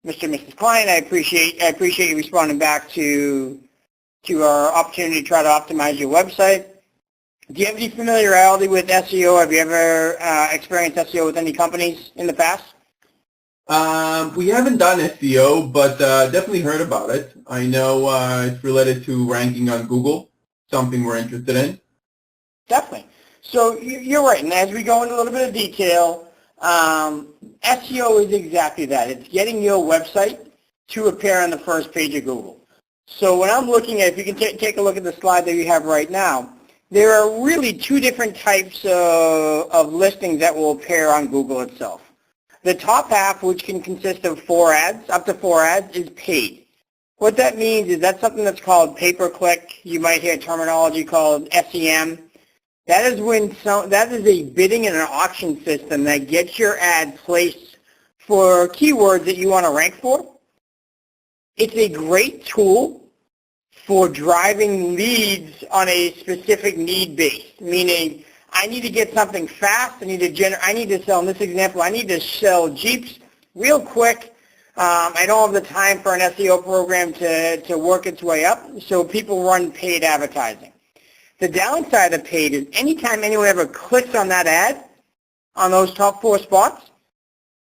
Mr. and Mrs. Client. I appreciate you responding back to our opportunity to try to optimize your website. Do you have any familiarity with SEO? Have you ever experienced SEO with any companies in the past? We haven't done SEO, but definitely heard about it. I know it's related to ranking on Google, something we're interested in. Definitely. So you're right, and as we go into a little bit of detail, SEO is exactly that. It's getting your website to appear on the first page of Google. So when I'm looking at, if you can take a look at the slide that you have right now, there are really two different types of listings that will appear on Google itself. The top half, which can consist of 4 ads, up to 4 ads, is paid. What that means is that's something that's called pay-per-click. You might hear terminology called SEM. That is a bidding and an auction system that gets your ad placed for keywords that you want to rank for. It's a great tool for driving leads on a specific need base, meaning I need to get something fast. I need to sell, in this example, I need to sell Jeeps real quick. I don't have the time for an SEO program to work its way up, so people run paid advertising. The downside of paid is anytime anyone ever clicks on that ad, on those top 4 spots,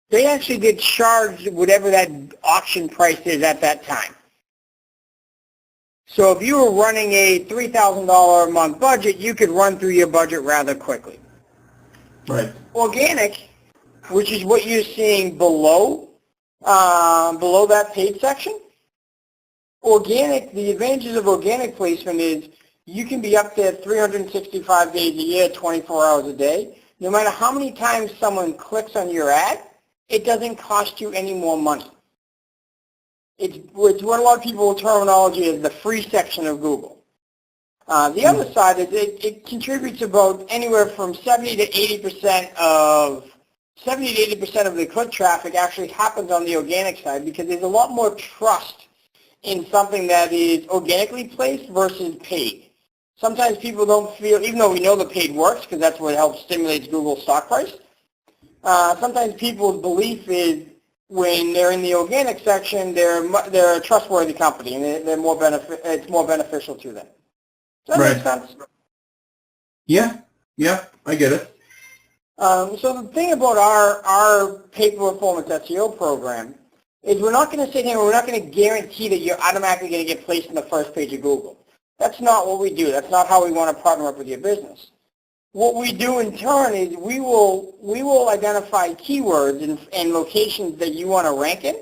they actually get charged whatever that auction price is at that time. So if you were running a $3,000 a month budget, you could run through your budget rather quickly. Right. Organic, which is what you're seeing below that paid section. Organic, the advantages of organic placement is you can be up there 365 days a year, 24 hours a day. No matter how many times someone clicks on your ad, it doesn't cost you any more money. It's what a lot of people terminology is the free section of Google. The other side is it contributes about anywhere from 70 to 80% of the click traffic actually happens on the organic side because there's a lot more trust in something that is organically placed versus paid. Sometimes people don't feel, even though we know the paid works because that's what helps stimulate Google's stock price, sometimes people's belief is when they're in the organic section, they're a trustworthy company and it's more beneficial to them. Does that make sense? Yeah, I get it. So the thing about our pay-per-performance SEO program is we're not going to sit here and we're not going to guarantee that you're automatically going to get placed in the first page of Google. That's not what we do. That's not how we want to partner up with your business. What we do in turn is we will identify keywords and locations that you want to rank in,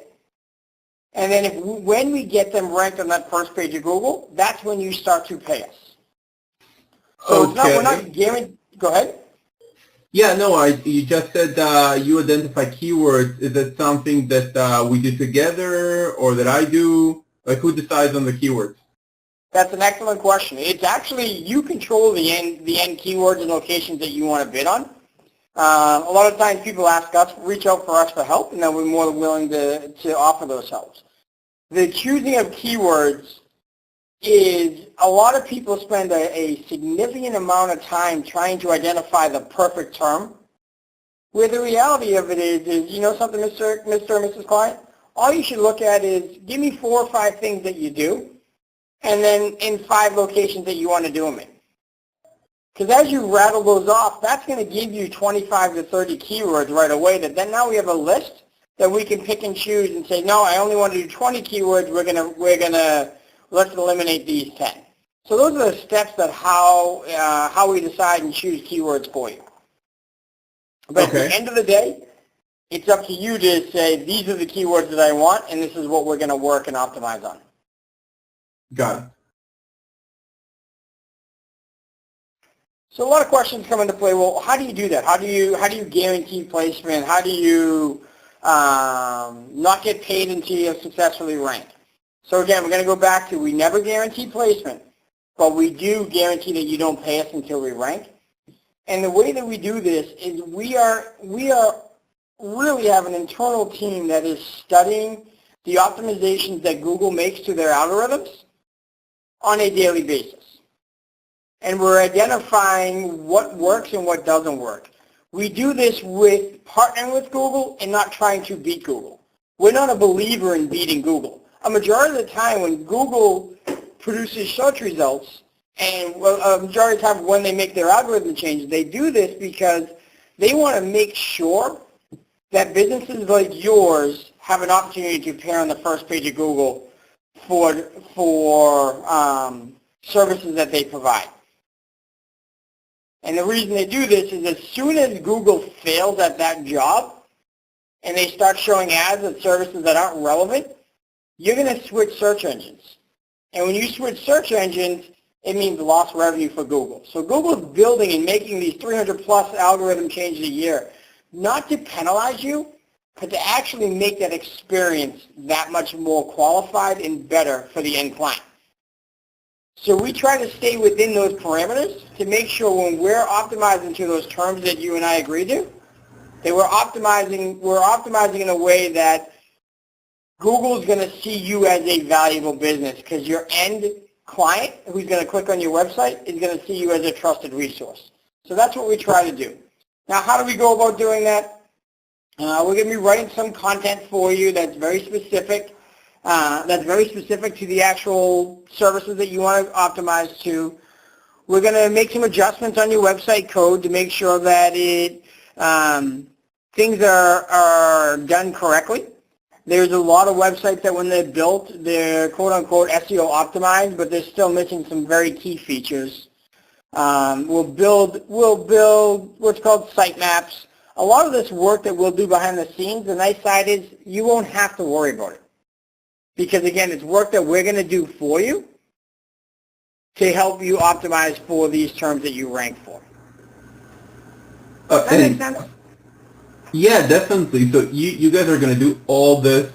and then when we get them ranked on that first page of Google, that's when you start to pay us. So okay. we're not guaranteed. Go ahead. Yeah, no, you just said you identify keywords. Is it something that we do together or that I do? Like who decides on the keywords? That's an excellent question. It's actually you control the end keywords and locations that you want to bid on. A lot of times people ask us, reach out for us for help, and then we're more than willing to offer those helps. The choosing of keywords is a lot of people spend a significant amount of time trying to identify the perfect term, where the reality of it is you know something, Mr. or Mrs. Client? All you should look at is give me 4 or 5 things that you do, and then in 5 locations that you want to do them in. Because as you rattle those off, that's going to give you 25 to 30 keywords right away that then now we have a list that we can pick and choose and say, no, I only want to do 20 keywords, let's eliminate these 10. So those are the steps that how we decide and choose keywords for you. But okay. At the end of the day, it's up to you to say, these are the keywords that I want, and this is what we're going to work and optimize on. Got it. So a lot of questions come into play. Well, how do you do that? How do you guarantee placement? How do you not get paid until you have successfully ranked? So again, we're going to go back to we never guarantee placement, but we do guarantee that you don't pay us until we rank. And the way that we do this is we really have an internal team that is studying the optimizations that Google makes to their algorithms on a daily basis. And we're identifying what works and what doesn't work. We do this with partnering with Google and not trying to beat Google. We're not a believer in beating Google. A majority of the time when Google produces search results, and a majority of the time when they make their algorithm changes, they do this because they want to make sure that businesses like yours have an opportunity to appear on the first page of Google for services that they provide. And the reason they do this is as soon as Google fails at that job and they start showing ads of services that aren't relevant, you're going to switch search engines. And when you switch search engines, it means lost revenue for Google. So Google's building and making these 300 plus algorithm changes a year, not to penalize you, but to actually make that experience that much more qualified and better for the end client. So we try to stay within those parameters to make sure when we're optimizing to those terms that you and I agree to, that we're optimizing in a way that Google's going to see you as a valuable business because your end client who's going to click on your website is going to see you as a trusted resource. So that's what we try to do. Now, how do we go about doing that? We're going to be writing some content for you that's very specific. To the actual services that you want to optimize to. We're going to make some adjustments on your website code to make sure that things are done correctly. There's a lot of websites that when they're built, they're quote-unquote SEO optimized, but they're still missing some very key features. We'll build what's called sitemaps. A lot of this work that we'll do behind the scenes, the nice side is you won't have to worry about it. Because again, it's work that we're going to do for you to help you optimize for these terms that you rank for. Does that make sense? Yeah, definitely. So you guys are going to do all this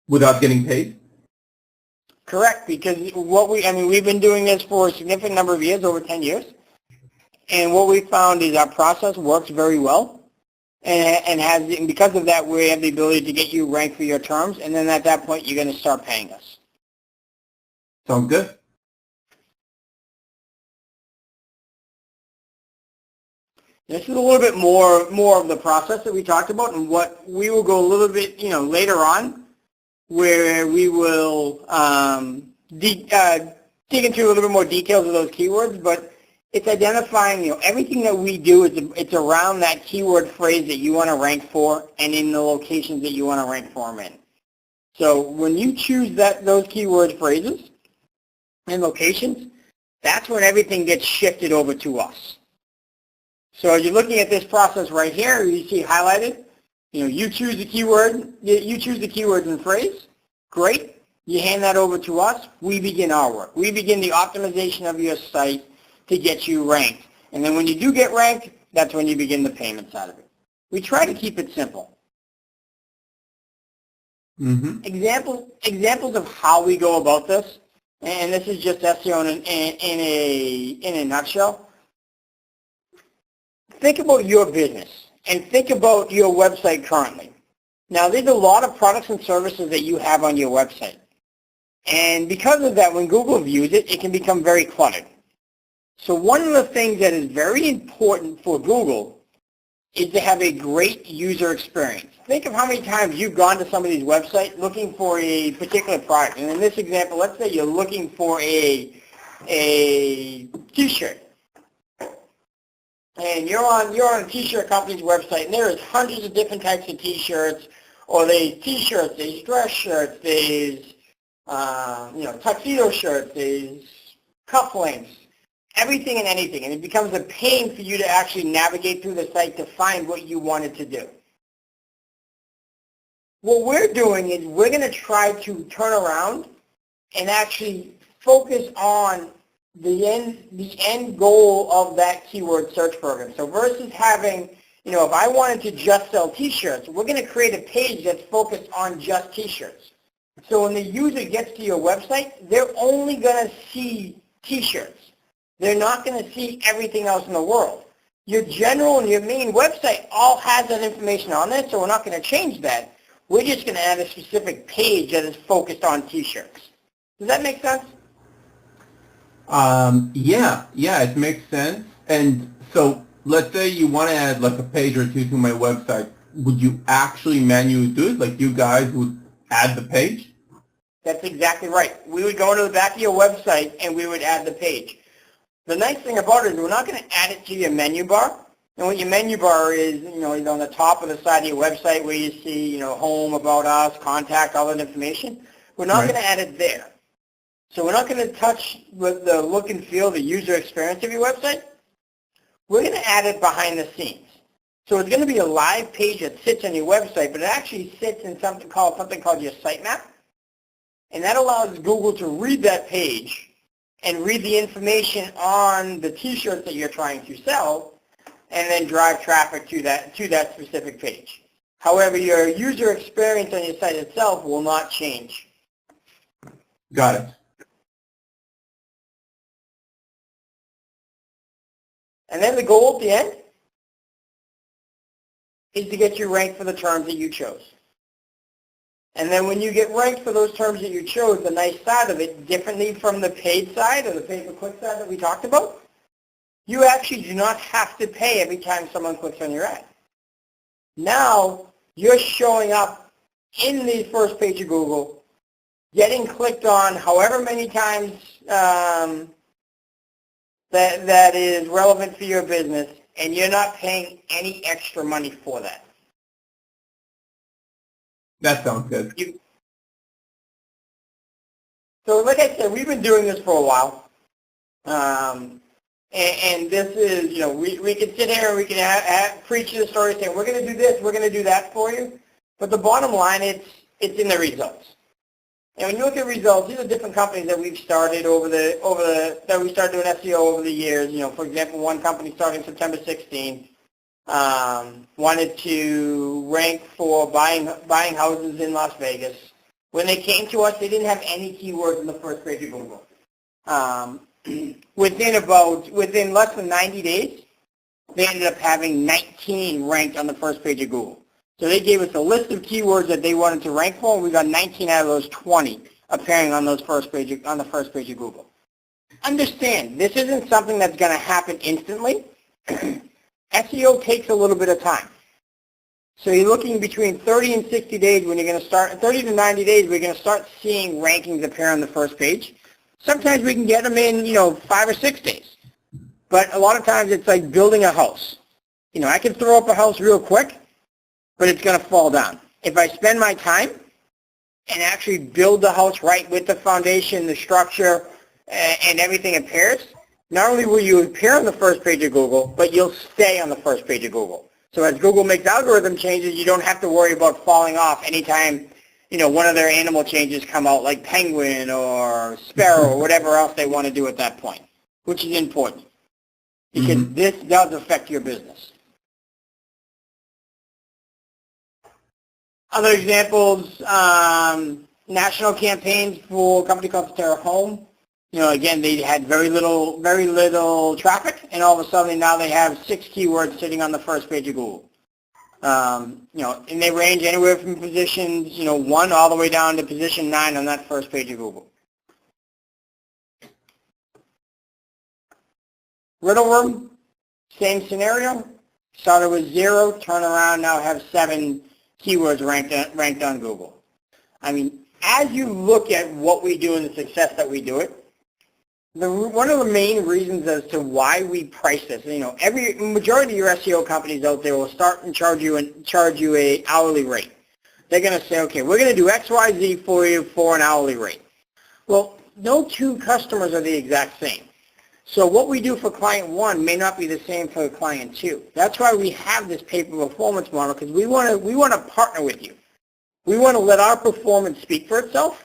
without getting paid? Correct, because we've been doing this for a significant number of years, over 10 years. And what we found is our process works very well. And because of that, we have the ability to get you ranked for your terms, and then at that point, you're going to start paying us. Sounds good. This is a little bit more of the process that we talked about, and what we will go a little bit, later on, where we will dig into a little bit more details of those keywords, but it's identifying, everything that we do, it's around that keyword phrase that you want to rank for and in the locations that you want to rank for them in. So when you choose those keyword phrases and locations, that's when everything gets shifted over to us. So as you're looking at this process right here, you see highlighted, you choose the keyword, you choose the keywords and phrase, great. You hand that over to us, we begin our work. We begin the optimization of your site to get you ranked. And then when you do get ranked, that's when you begin the payment side of it. We try to keep it simple. Mm-hmm. Examples of how we go about this, and this is just SEO in a nutshell. Think about your business and think about your website currently. Now, there's a lot of products and services that you have on your website. And because of that, when Google views it, it can become very cluttered. So one of the things that is very important for Google is to have a great user experience. Think of how many times you've gone to somebody's website looking for a particular product. And in this example, let's say you're looking for a T-shirt. And you're on a T-shirt company's website, and there's hundreds of different types of T-shirts, or there's T-shirts, there's dress shirts, there's tuxedo shirts, there's cufflinks. Everything and anything, and it becomes a pain for you to actually navigate through the site to find what you wanted to do. What we're doing is we're going to try to turn around and actually focus on the end goal of that keyword search program. So versus having, if I wanted to just sell T-shirts, we're going to create a page that's focused on just T-shirts. So when the user gets to your website, they're only going to see T-shirts. They're not going to see everything else in the world. Your general and your main website all has that information on it, so we're not going to change that. We're just going to add a specific page that is focused on T-shirts. Does that make sense? Yeah, it makes sense. And so let's say you want to add like a page or two to my website. would you actually manually do it? Like you guys would add the page? That's exactly right. We would go into the back of your website and we would add the page. The nice thing about it is we're not going to add it to your menu bar. And what your menu bar is, is on the top of the side of your website where you see, home, about us, contact, all that information. We're not going to add it there. So we're not going to touch with the look and feel, the user experience of your website. We're going to add it behind the scenes. So it's going to be a live page that sits on your website, but it actually sits in something called your sitemap. And that allows Google to read that page and read the information on the T-shirts that you're trying to sell and then drive traffic to that specific page. However, your user experience on your site itself will not change. Got it. And then the goal at the end is to get you ranked for the terms that you chose. And then when you get ranked for those terms that you chose, the nice side of it, differently from the paid side or the pay-per-click side that we talked about, you actually do not have to pay every time someone clicks on your ad. Now, you're showing up in the first page of Google, getting clicked on however many times that is relevant for your business, and you're not paying any extra money for that. That sounds good. So like I said, we've been doing this for a while. And this is, we can sit here and we can preach the story saying, we're going to do this, we're going to do that for you. But the bottom line, it's in the results. And when you look at results, these are different companies that we've started that we started doing SEO over the years. For example, one company starting September 16th wanted to rank for buying houses in Las Vegas. When they came to us, they didn't have any keywords in the first page of Google. Within less than 90 days, they ended up having 19 ranked on the first page of Google. So they gave us a list of keywords that they wanted to rank for, and we got 19 out of those 20 appearing on the first page of Google. Understand, this isn't something that's going to happen instantly. SEO takes a little bit of time. So you're looking between 30 and 60 days when you're going to start, 30 to 90 days, we're going to start seeing rankings appear on the first page. Sometimes we can get them in, 5 or 6 days. But a lot of times it's like building a house. I can throw up a house real quick, but it's going to fall down. If I spend my time and actually build the house right with the foundation, the structure, and everything appears, not only will you appear on the first page of Google, but you'll stay on the first page of Google. So as Google makes algorithm changes, you don't have to worry about falling off anytime, one of their animal changes come out, like penguin or sparrow or whatever else they want to do at that point, which is important because this does affect your business. Other examples, national campaigns for a company called Terra Home. Again, they had very little traffic, and all of a sudden now they have 6 keywords sitting on the first page of Google. And they range anywhere from positions, 1 all the way down to position 9 on that first page of Google. Riddle Room, same scenario. Started with 0, turn around, now have 7 keywords ranked on Google. I mean, as you look at what we do and the success that we do it, one of the main reasons as to why we price this, every majority of your SEO companies out there will start and charge you a hourly rate. They're going to say, okay, we're going to do X, Y, Z for you for an hourly rate. Well, no 2 customers are the exact same. So what we do for client 1 may not be the same for client 2. That's why we have this pay-per-performance model, because we want to partner with you. We want to let our performance speak for itself.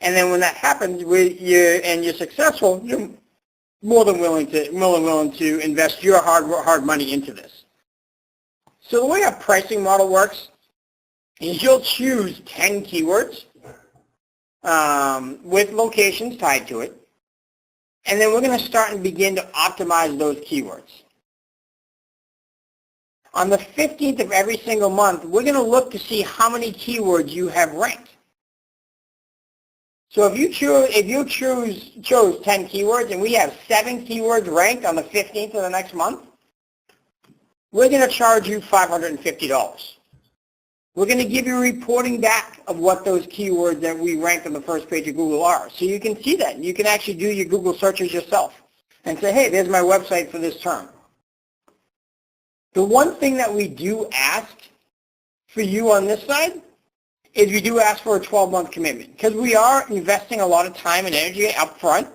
And then when that happens and you're successful, you're more than willing to invest your hard money into this. So the way our pricing model works is you'll choose 10 keywords with locations tied to it. And then we're going to start and begin to optimize those keywords. On the 15th of every single month, we're going to look to see how many keywords you have ranked. So if you chose 10 keywords and we have 7 keywords ranked on the 15th of the next month, we're going to charge you $550. we're going to give you a reporting back of what those keywords that we ranked on the first page of Google are. So you can see that. You can actually do your Google searches yourself and say, hey, there's my website for this term. The one thing that we do ask for you on this side is we do ask for a 12-month commitment because we are investing a lot of time and energy up front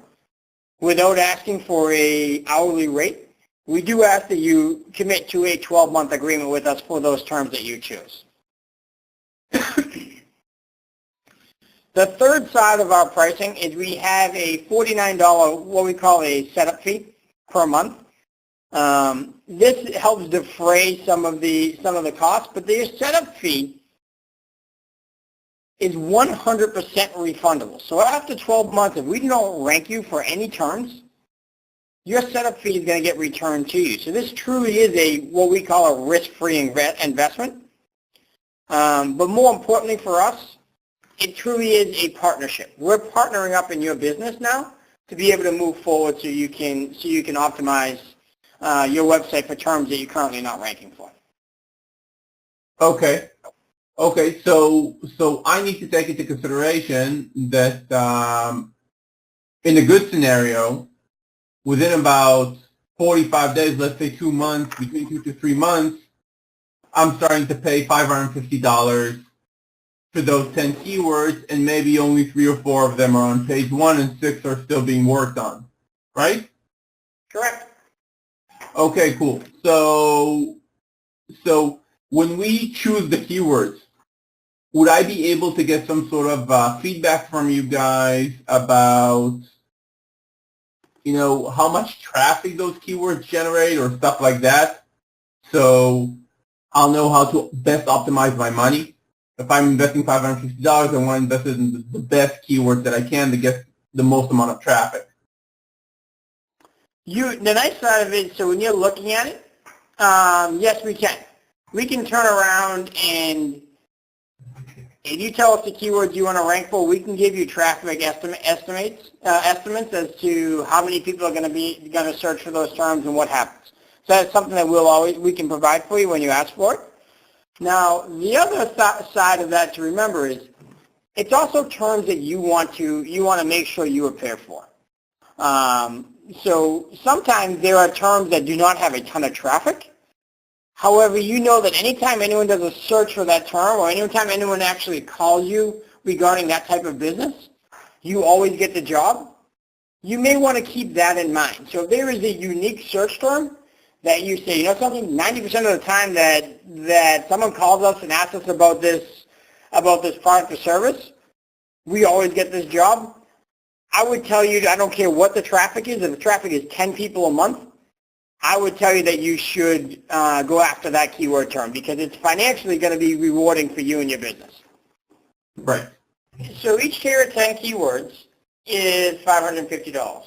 without asking for a hourly rate. We do ask that you commit to a 12-month agreement with us for those terms that you choose. The third side of our pricing is we have a $49, what we call a setup fee per month. This helps defray some of the costs, but the setup fee is 100% refundable. So after 12 months, if we don't rank you for any terms, your setup fee is going to get returned to you. So this truly is what we call a risk-free investment. But more importantly for us, it truly is a partnership. We're partnering up in your business now to be able to move forward so you can optimize your website for terms that you're currently not ranking for. Okay. Okay, so I need to take into consideration that in a good scenario, within about 45 days, let's say 2 months, between 2 to 3 months, I'm starting to pay $550 for those 10 keywords, and maybe only 3 or 4 of them are on page 1 and 6 are still being worked on, right? Correct. Okay, cool. So when we choose the keywords, would I be able to get some sort of feedback from you guys about, how much traffic those keywords generate or stuff like that? So I'll know how to best optimize my money. If I'm investing $550, I want to invest it in the best keywords that I can to get the most amount of traffic. The nice side of it, so when you're looking at it, yes, we can. We can turn around and if you tell us the keywords you want to rank for, we can give you traffic estimates as to how many people are going to search for those terms and what happens. So that's something that we can provide for you when you ask for it. Now, the other side of that to remember is it's also terms that you want to make sure you are prepared for. So sometimes there are terms that do not have a ton of traffic. However, you know that anytime anyone does a search for that term or anytime anyone actually calls you regarding that type of business, you always get the job. You may want to keep that in mind. So if there is a unique search term that you say, you know something, 90% of the time that someone calls us and asks us about this product or service, we always get this job. I would tell you, I don't care what the traffic is, if the traffic is 10 people a month, I would tell you that you should go after that keyword term because it's financially going to be rewarding for you and your business. Right. So each tier of 10 keywords is $550.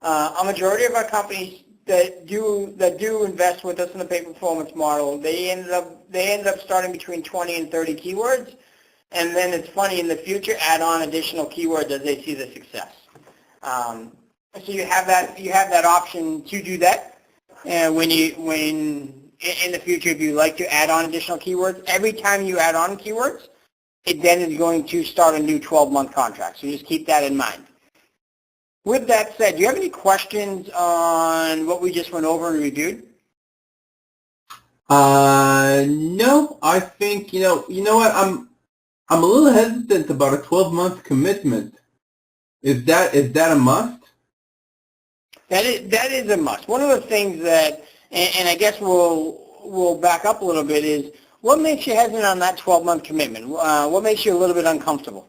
A majority of our companies that do invest with us in the pay performance model, they ended up starting between 20 and 30 keywords, and then it's funny in the future add on additional keywords as they see the success. So you have that option to do that. And when in the future, if you like to add on additional keywords, every time you add on keywords, it then is going to start a new 12-month contract. So just keep that in mind. With that said, do you have any questions on what we just went over and reviewed? No, I think, you know what, I'm a little hesitant about a 12-month commitment. Is that a must? That is a must. One of the things that, and I guess we'll back up a little bit, is what makes you hesitant on that 12-month commitment? What makes you a little bit uncomfortable?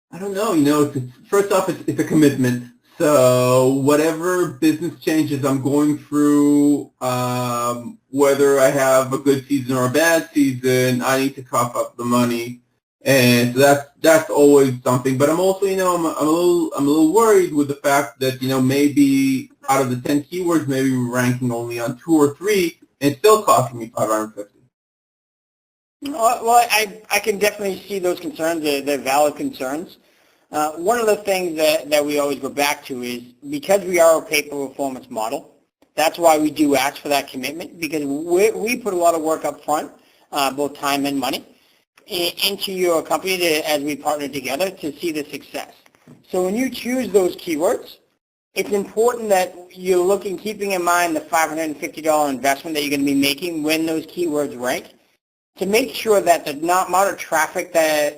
I don't know. First off, it's a commitment. So whatever business changes I'm going through, whether I have a good season or a bad season, I need to cough up the money. And so that's always something. But I'm also, I'm a little worried with the fact that, maybe out of the 10 keywords, maybe we're ranking only on 2 or 3, and it's still costing me $550. Well, I can definitely see those concerns. They're valid concerns. One of the things that we always go back to is because we are a pay-per-performance model, that's why we do ask for that commitment, because we put a lot of work up front both time and money, into your company as we partner together to see the success. So when you choose those keywords, it's important that you're keeping in mind the $550 investment that you're going to be making when those keywords rank, to make sure that the amount of traffic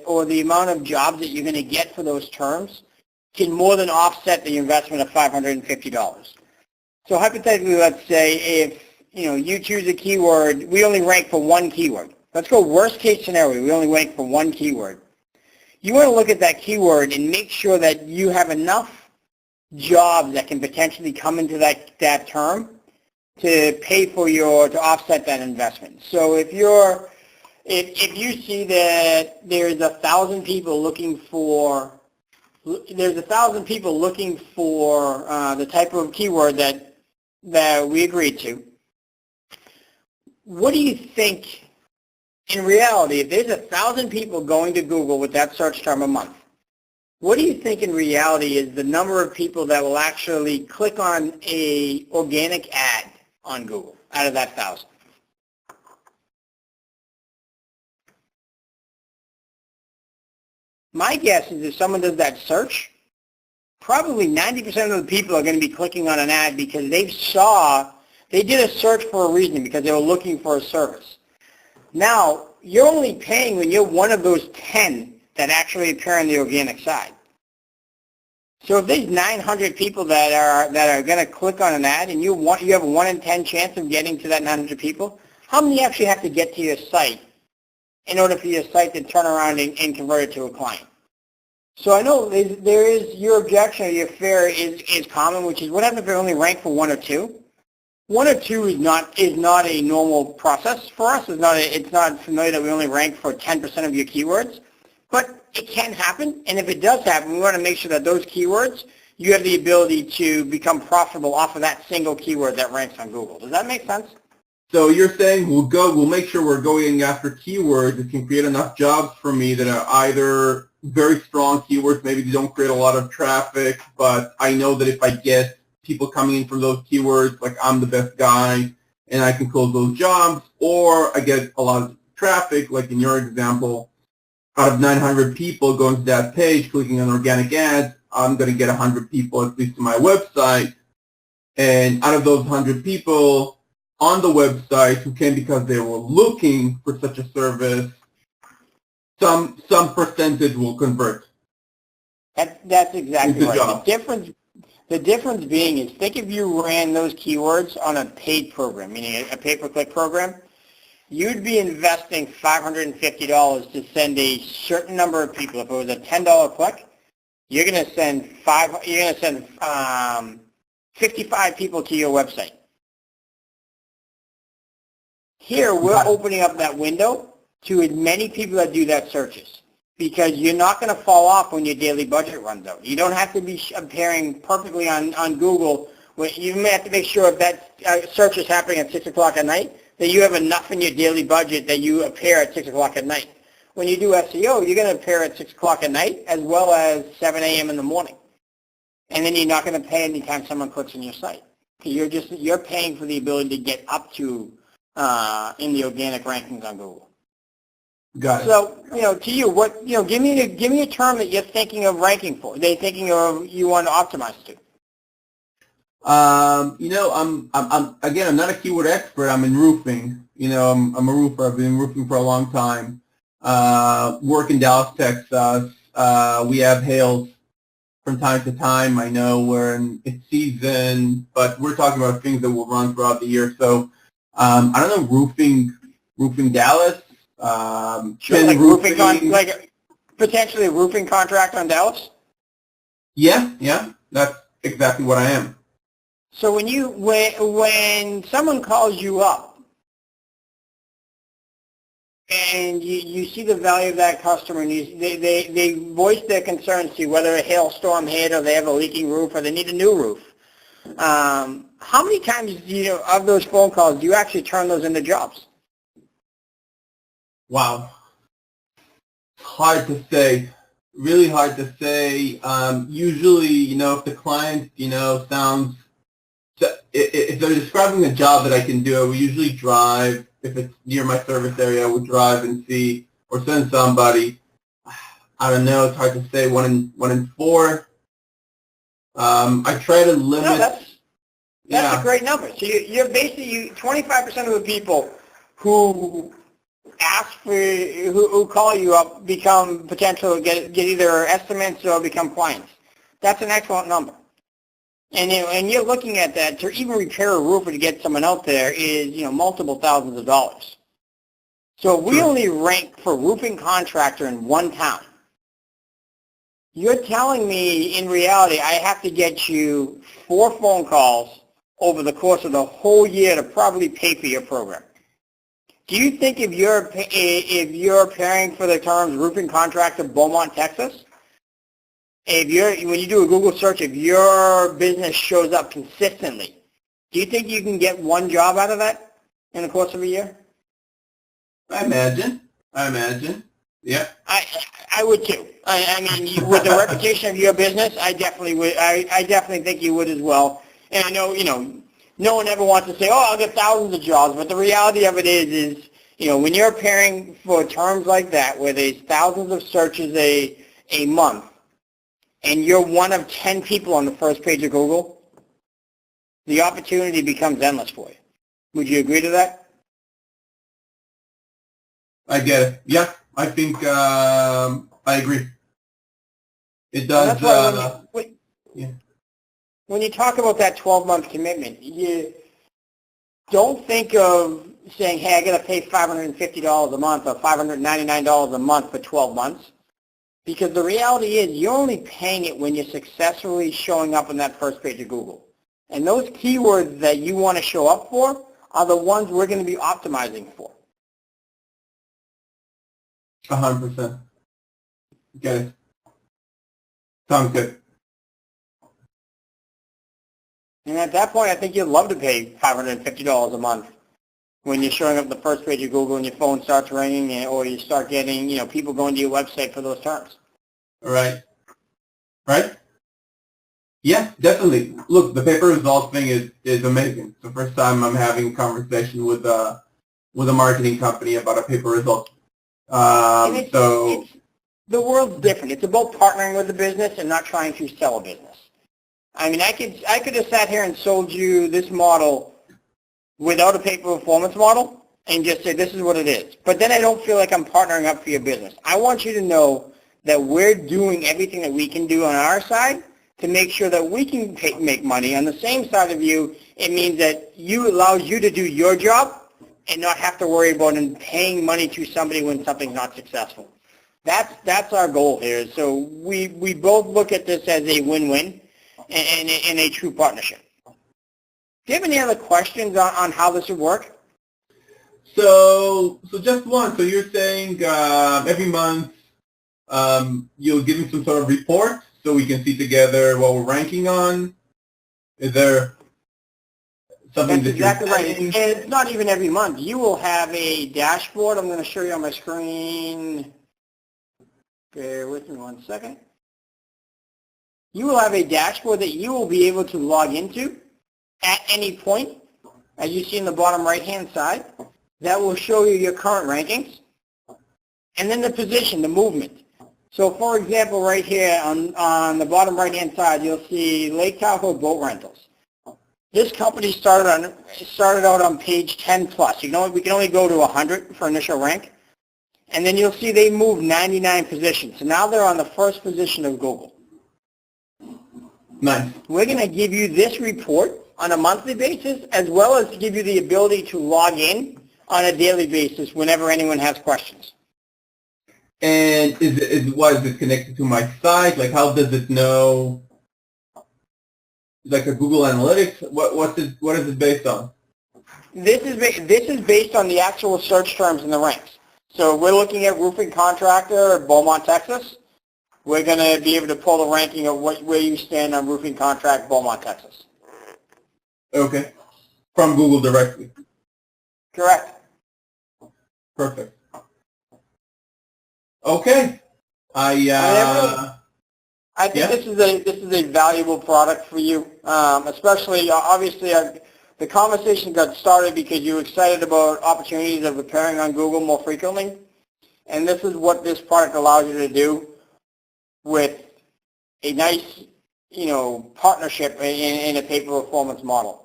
or the amount of jobs that you're going to get for those terms can more than offset the investment of $550. So hypothetically, let's say if you choose a keyword, we only rank for one keyword. Let's go worst case scenario, we only rank for one keyword. You want to look at that keyword and make sure that you have enough jobs that can potentially come into that term to pay for to offset that investment. So if you see that there's 1,000 people looking for the type of keyword that we agreed to, what do you think in reality, if there's 1,000 people going to Google with that search term a month, what do you think in reality is the number of people that will actually click on a organic ad on Google out of that 1,000? My guess is if someone does that search, probably 90% of the people are going to be clicking on an ad because they did a search for a reason, because they were looking for a service. Now, you're only paying when you're one of those 10 that actually appear on the organic side. So if there's 900 people that are going to click on an ad and you have a 1 in 10 chance of getting to that 900 people, how many actually have to get to your site in order for your site to turn around and convert it to a client? So I know there is your objection or your fear is common, which is what happens if they only rank for 1 or 2? 1 or 2 is not a normal process for us. It's not familiar that we only rank for 10% of your keywords, but it can happen. And if it does happen, we want to make sure that those keywords, you have the ability to become profitable off of that single keyword that ranks on Google. Does that make sense? So you're saying we'll make sure we're going after keywords that can create enough jobs for me that are either very strong keywords, maybe they don't create a lot of traffic, but I know that if I get people coming in from those keywords, like I'm the best guy, and I can close those jobs, or I get a lot of traffic, like in your example, out of 900 people going to that page, clicking on organic ads, I'm going to get 100 people at least to my website, and out of those 100 people on the website who came because they were looking for such a service, some percentage will convert. That's exactly right. The difference being is, think if you ran those keywords on a paid program, meaning a pay-per-click program, you'd be investing $550 to send a certain number of people. If it was a $10 click, you're going to send 55 people to your website. Here, we're opening up that window to as many people that do that searches, because you're not going to fall off when your daily budget runs out. You don't have to be appearing perfectly on Google. You may have to make sure if that search is happening at 6 o'clock at night, that you have enough in your daily budget that you appear at 6 o'clock at night. When you do SEO, you're going to appear at 6 o'clock at night as well as 7 a.m. in the morning. And then you're not going to pay anytime someone clicks on your site. You're paying for the ability to get up to in the organic rankings on Google. Got it. So, to you, give me a term that you're thinking of ranking for. They're thinking of you want to optimize to. I'm not a keyword expert. I'm in roofing. I'm a roofer. I've been in roofing for a long time. Work in Dallas, Texas. We have hails from time to time. I know we're in its season, but we're talking about things that will run throughout the year. So, I don't know, roofing Dallas. Sure, like potentially a roofing contract on Dallas? Yeah, that's exactly what I am. So when someone calls you up and you see the value of that customer and they voice their concerns to you, whether a hailstorm hit or they have a leaking roof or they need a new roof, how many times of those phone calls do you actually turn those into jobs? Wow. Hard to say. Really hard to say. Usually, if the client, sounds, if they're describing a job that I can do, we usually drive if it's near my service area, I would drive and see or send somebody. I don't know. It's hard to say. One in four. I try to limit. No, that's yeah. a great number. So you're basically 25% of the people who ask for who call you up become potential get either estimates or become clients. That's an excellent number. And you're looking at that to even repair a roof or to get someone out there is multiple thousands of dollars. So we Sure. only rank for roofing contractor in one town. You're telling me in reality I have to get you 4 phone calls over the course of the whole year to probably pay for your program. Do you think if you're paying for the terms roofing contractor Beaumont, Texas, when you do a Google search, if your business shows up consistently, do you think you can get one job out of that in the course of a year? I imagine. Yeah. I would too. I mean, with the reputation of your business, I definitely would. I definitely think you would as well. And I know, no one ever wants to say, oh, I'll get thousands of jobs. But the reality of it is, when you're paying for terms like that, where there's thousands of searches a month, and you're one of 10 people on the first page of Google, the opportunity becomes endless for you. Would you agree to that? I get it. Yeah, I think I agree. It does. That's why when you talk about that 12-month commitment, you don't think of saying, hey, I got to pay $550 a month or $599 a month for 12 months. Because the reality is you're only paying it when you're successfully showing up on that first page of Google. And those keywords that you want to show up for are the ones we're going to be optimizing for. 100%. Get it. Sounds good. And at that point, I think you'd love to pay $550 a month when you're showing up the first page of Google and your phone starts ringing, or you start getting, people going to your website for those terms. Right. Yeah, definitely. Look, the paper results thing is amazing. It's the first time I'm having a conversation with a marketing company about a paper result. So the world's different. It's about partnering with the business and not trying to sell a business. I mean, I could have sat here and sold you this model without a paper performance model and just say this is what it is. But then I don't feel like I'm partnering up for your business. I want you to know that we're doing everything that we can do on our side to make sure that we can make money. On the same side of you, it means that allows you to do your job and not have to worry about paying money to somebody when something's not successful. That's our goal here. So we both look at this as a win-win and a true partnership. Do you have any other questions on how this would work? So just one. So you're saying every month you'll give me some sort of report so we can see together what we're ranking on? Is there something That's exactly right. And it's not even every month. You will have a dashboard. I'm going to show you on my screen. Bear with me one second. You will have a dashboard that you will be able to log into at any point, as you see in the bottom right-hand side. That will show you your current rankings. And then the position, the movement. So for example, right here on the bottom right-hand side, you'll see Lake Tahoe Boat Rentals. This company started out on page 10 plus. We can only go to 100 for initial rank. And then you'll see they moved 99 positions. So now they're on the first position of Google. Nice. We're going to give you this report on a monthly basis, as well as to give you the ability to log in on a daily basis whenever anyone has questions. And is it connected to my site? Like, how does it know? Like a Google Analytics? What is it based on? This is based on the actual search terms in the ranks. So we're looking at roofing contractor, Beaumont, Texas. We're going to be able to pull the ranking of where you stand on roofing contract, Beaumont, Texas. Okay. From Google directly. Correct. Perfect. Okay. I think this is a valuable product for you, especially obviously The conversation got started because you were excited about opportunities of appearing on Google more frequently. And this is what this product allows you to do with a nice, partnership in a pay-for-performance model.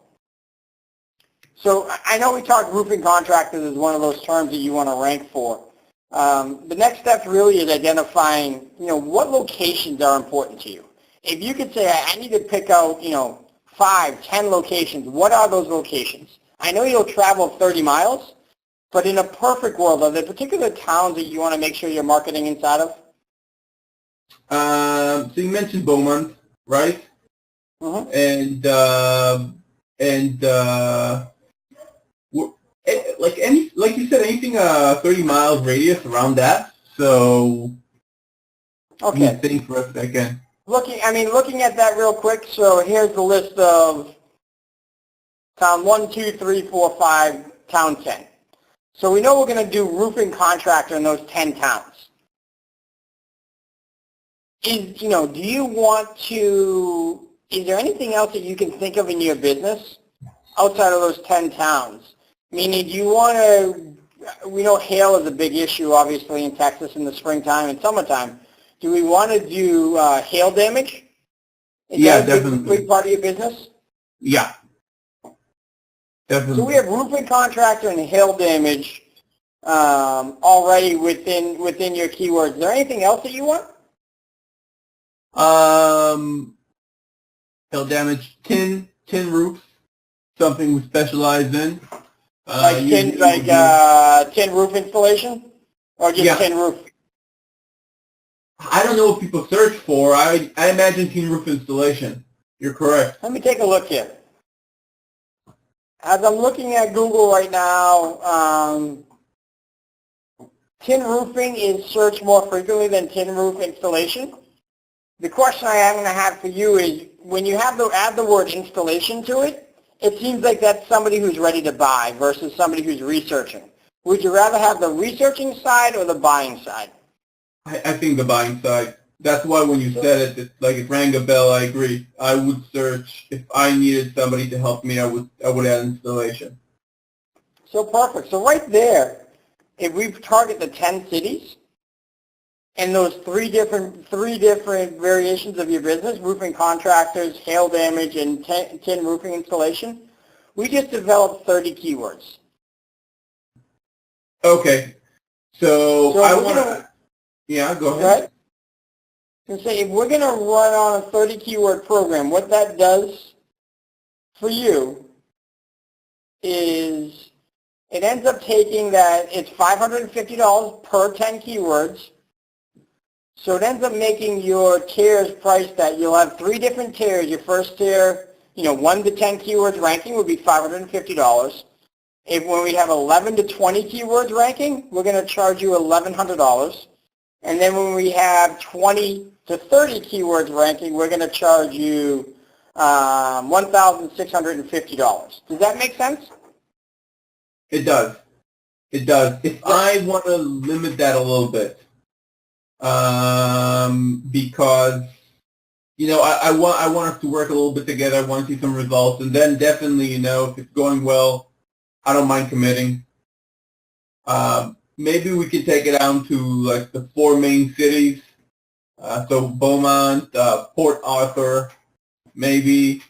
So I know we talked roofing contractors as one of those terms that you want to rank for. The next step really is identifying, what locations are important to you. If you could say, I need to pick out, 5, 10 locations, what are those locations? I know you'll travel 30 miles, but in a perfect world, are there particular towns that you want to make sure you're marketing inside of? So you mentioned Beaumont, right? Mm-hmm. Like you said, anything 30 miles radius around that. So Okay. let me think for a second. Looking at that real quick, so here's the list of town 1, 2, 3, 4, 5, town 10. So we know we're going to do roofing contractor in those 10 towns. Is there anything else that you can think of in your business outside of those 10 towns? Meaning, we know hail is a big issue, obviously, in Texas in the springtime and summertime. Do we want to do hail damage? Is that definitely. a big part of your business? Yeah. Definitely. So we have roofing contractor and hail damage already within your keywords. Is there anything else that you want? Hail damage, tin roofs, something we specialize in. Tin roof installation, or just tin roof? I don't know what people search for. I imagine tin roof installation. You're correct. Let me take a look here. As I'm looking at Google right now, tin roofing is searched more frequently than tin roof installation. The question I am going to have for you is, when you add the word installation to it, it seems like that's somebody who's ready to buy versus somebody who's researching. Would you rather have the researching side or the buying side? I think the buying side. That's why when you said it rang a bell. I agree. I would search if I needed somebody to help me. I would add installation. So perfect. So right there, if we target the 10 cities and those three different variations of your business, roofing contractors, hail damage, and tin roofing installation, we just developed 30 keywords. Okay. So I want to. Yeah, go ahead. Right? And say, if we're going to run on a 30 keyword program, what that does for you is it ends up taking that, it's $550 per 10 keywords. So it ends up making your tiers priced at, you'll have 3 different tiers. Your first tier, 1 to 10 keywords ranking would be $550. When we have 11 to 20 keywords ranking, we're going to charge you $1,100. And then when we have 20 to 30 keywords ranking, we're going to charge you $1,650. Does that make sense? It does. It does. If I want to limit that a little bit, because I want us to work a little bit together. I want to see some results, and then definitely, if it's going well, I don't mind committing. Maybe we could take it down to like the 4 main cities. So Beaumont, Port Arthur, maybe,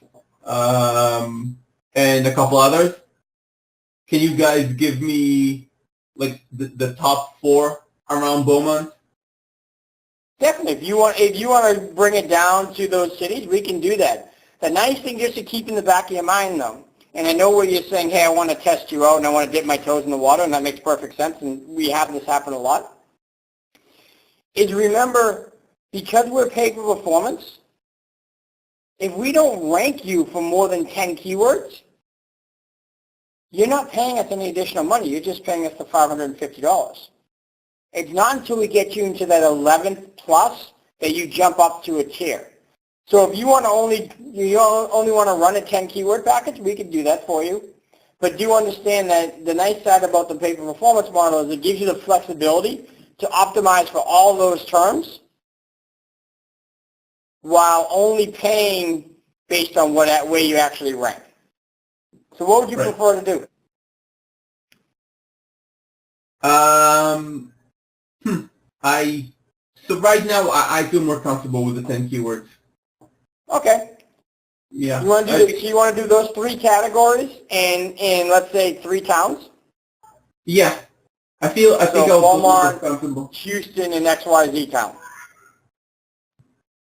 and a couple others. Can you guys give me like the top 4 around Beaumont? Definitely. If you want to bring it down to those cities, we can do that. The nice thing just to keep in the back of your mind, though, and I know where you're saying, hey, I want to test you out and I want to dip my toes in the water, and that makes perfect sense, and we have this happen a lot, is remember, because we're paid for performance, if we don't rank you for more than 10 keywords, you're not paying us any additional money. You're just paying us the $550. It's not until we get you into that 11th plus that you jump up to a tier. So if you only want to run a 10 keyword package, we can do that for you. But do understand that the nice side about the pay for performance model is it gives you the flexibility to optimize for all those terms while only paying based on where you actually rank. So what would you Right. prefer to do? So right now I feel more comfortable with the 10 keywords. Okay. Yeah. You want to do so you want to do those 3 categories in let's say 3 towns? Yeah. I think I'll feel more Beaumont, comfortable. Houston, and XYZ town.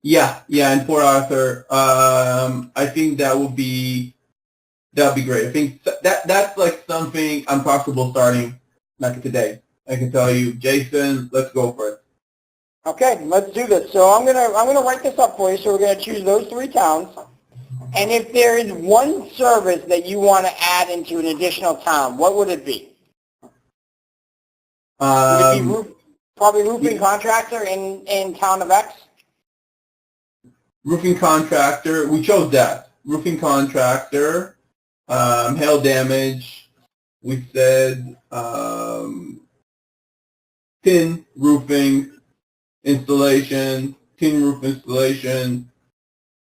Yeah, and Port Arthur. I think that'd be great. I think that's like something I'm comfortable starting like today. I can tell you, Jason, let's go for it. Okay, let's do this. So I'm gonna write this up for you. So we're gonna choose those 3 towns, and if there is one service that you want to add into an additional town, what would it be? Would it be probably roofing contractor in town of X? Roofing contractor. We chose that. Roofing contractor. Hail damage. We said tin roofing installation, tin roof installation,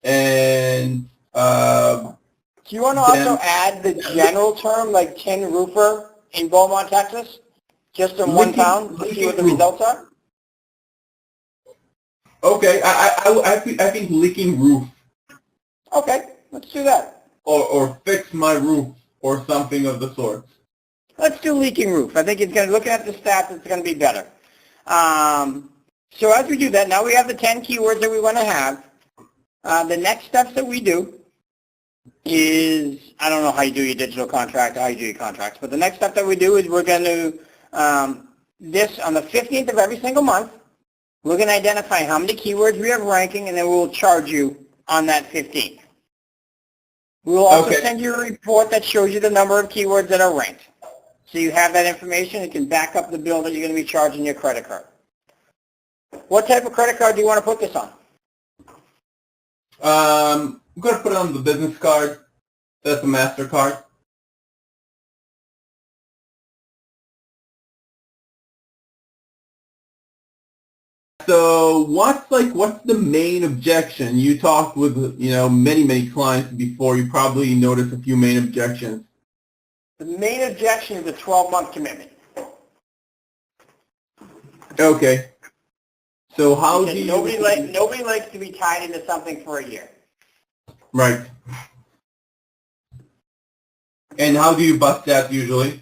and Do you want to also add the general term like tin roofer in Beaumont, Texas? Just in one town to see what the results are? Okay, I think leaking roof Okay, let's do that. or fix my roof or something of the sort. Let's do leaking roof. I think it's going to, looking at the stats, it's going to be better. So as we do that, now we have the 10 keywords that we want to have. The next steps that we do is, I don't know how you do your digital contract, how you do your contracts, but the next step that we do is we're going to, this on the 15th of every single month, we're going to identify how many keywords we have ranking, and then we'll charge you on that 15th. We will also send you a report that shows you the number of keywords that are ranked. So you have that information. It can back up the bill that you're going to be charging your credit card. What type of credit card do you want to put this on? I'm going to put it on the business card. That's a MasterCard. So what's the main objection? You talked with many clients before. You probably noticed a few main objections. The main objection is the 12-month commitment. Okay. So how do you... Nobody likes to be tied into something for a year. Right. And how do you bust that usually?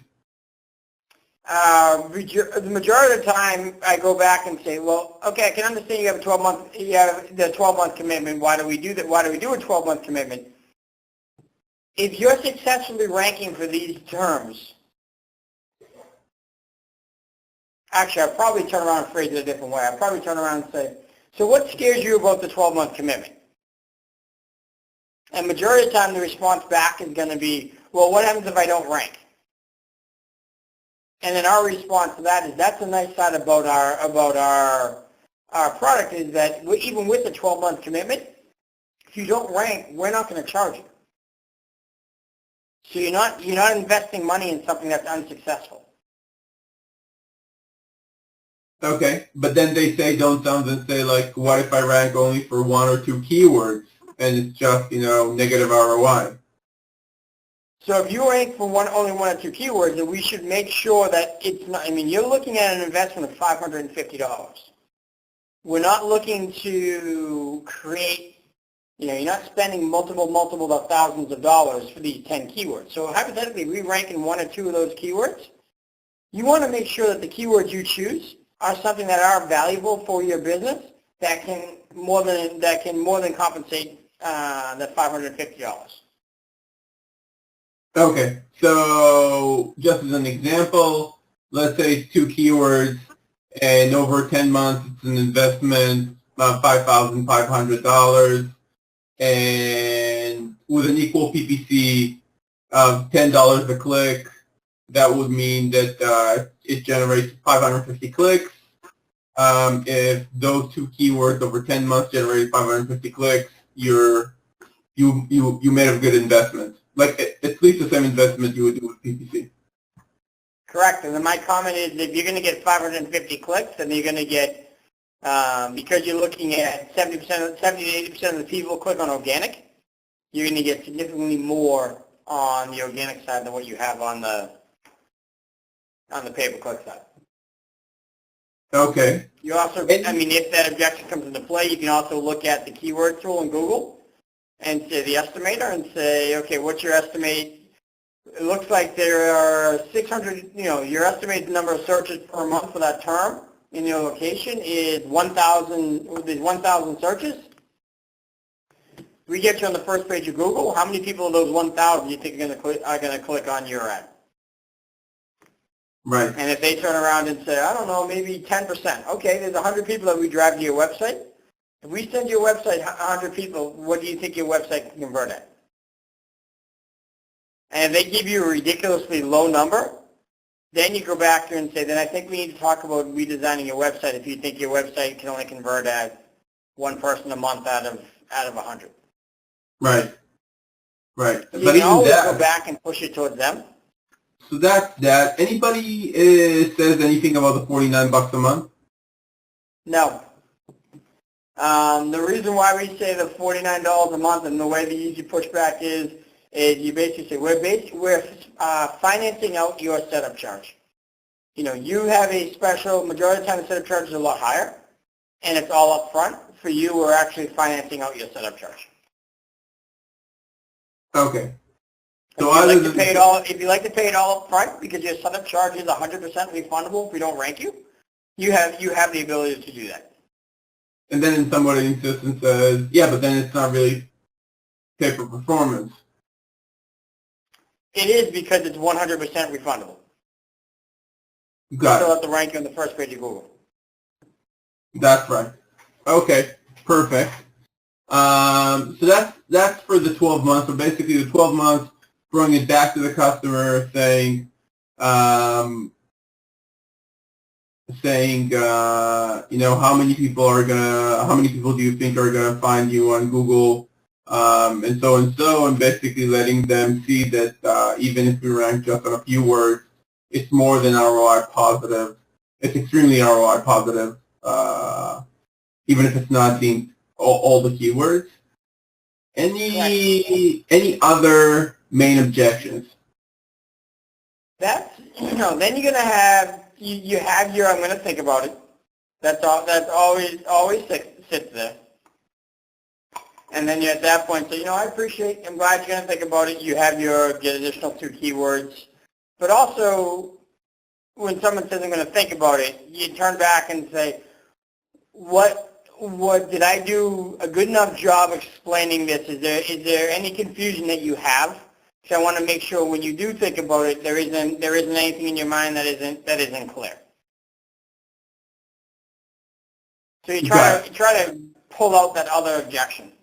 The majority of the time, I go back and say, well, okay, I can understand you have the 12-month commitment. Why do we do that? Why do we do a 12-month commitment? If you're successfully ranking for these terms, actually, I'll probably turn around and phrase it a different way. I'll probably turn around and say, so what scares you about the 12-month commitment? And majority of the time, the response back is going to be, well, what happens if I don't rank? And then our response to that is, that's a nice side about our product is that even with the 12-month commitment, if you don't rank, we're not going to charge you. So you're not investing money in something that's unsuccessful. Okay, but then they say, don't sometimes say like, what if I rank only for 1 or 2 keywords and it's just negative ROI? So if you rank for only 1 or 2 keywords, then we should make sure that it's not, I mean, you're looking at an investment of $550. We're not looking to create, you're not spending multiple thousands of dollars for these 10 keywords. So hypothetically, we rank in 1 or 2 of those keywords. You want to make sure that the keywords you choose are something that are valuable for your business that can more than compensate that $550. Okay, so just as an example, let's say it's 2 keywords, and over 10 months it's an investment of $5,500, and with an equal PPC of $10 a click, that would mean that it generates 550 clicks. If those 2 keywords over 10 months generate 550 clicks, you made a good investment. Like at least the same investment you would do with PPC. Correct. And then my comment is, if you're going to get 550 clicks, then you're going to get, because you're looking at 70 to 80% of the people click on organic, you're going to get significantly more on the organic side than what you have on the pay-per-click side. Okay. You also, I mean, if that objection comes into play, you can also look at the keyword tool in Google and say the estimator and say, okay, what's your estimate? It looks like there are 600, your estimated number of searches per month for that term in your location is 1,000, there's 1,000 searches. We get you on the first page of Google. How many people of those 1,000 do you think are going to click on your ad? Right. And if they turn around and say, I don't know, maybe 10%. Okay, there's 100 people that we drive to your website. If we send your website 100 people, what do you think your website can convert at? And if they give you a ridiculously low number, then you go back there and say, then I think we need to talk about redesigning your website if you think your website can only convert at one person a month out of 100. Right. Right. So but you can always that, go back and push it towards them. So that's that. Anybody says anything about the $49 a month? No. The reason why we say the $49 a month and the way the easy pushback is you basically say we're financing out your setup charge. You have a special, majority of the time the setup charge is a lot higher, and it's all up front. For you, we're actually financing out your setup charge. Okay. So if you like to pay it all up front because your setup charge is 100% refundable if we don't rank you, you have the ability to do that. And then somebody insists and says, yeah, but then it's not really pay for performance. It is because it's 100% refundable. Got You still it. have to rank you on the first page of Google. That's right. Okay, perfect. So that's for the 12 months. So basically the 12 months, throwing it back to the customer, saying, how many people do you think are gonna find you on Google, and so, and basically letting them see that even if we rank just on a few words, it's more than ROI positive. It's extremely ROI positive, even if it's not deemed all the keywords. Any other main objections? Then you're gonna have you have your I'm gonna think about it. That's always sits there. And then you're at that point, so I'm glad you're gonna think about it. You have your get additional 2 keywords. But also when someone says I'm gonna think about it, you turn back and say, what did I do a good enough job explaining this? Is there any confusion that you have? So I want to make sure when you do think about it, there isn't anything in your mind that isn't clear. So you try to pull out that other objection.